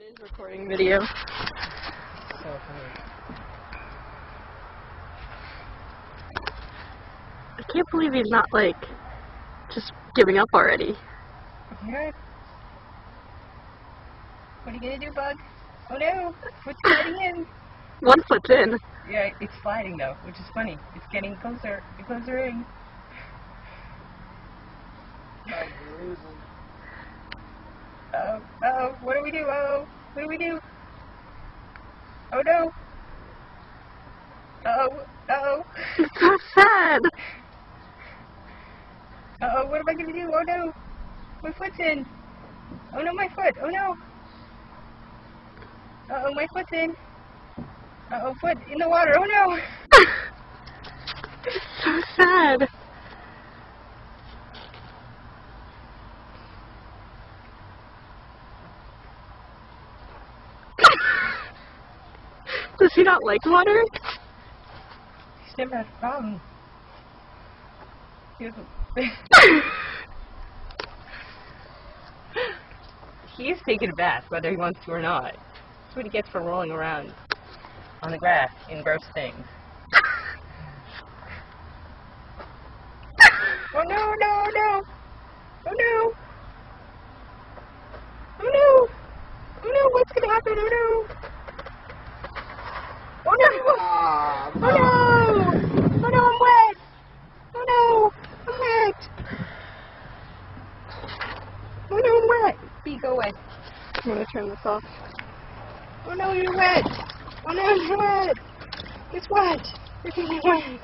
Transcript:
It is recording video. So funny. I can't believe he's not, like, just giving up already. Yeah. What are you gonna do, bug? Oh no! Foot's sliding in! One foot's in. Yeah, it's sliding though, which is funny. It's getting closer and closer in. Oh, what do we do? Oh, what do we do? Oh no! Oh. It's so sad. What am I gonna do? Oh no! My foot's in! Oh no, my foot! Oh no! My foot's in! Foot in the water! Oh no! It's so sad. Does he not like water? He's never had a problem. He doesn't. He is taking a bath, whether he wants to or not. That's what he gets for rolling around on the grass in gross things. Oh no! Oh no! Oh no! What's gonna happen? Oh no! Oh no! Oh no! Oh no! I'm wet! Oh no! I'm wet! Oh no! I'm wet! Bee, go away. I'm gonna turn this off. Oh no! You're wet! Oh no! You're wet! It's wet! You're getting wet!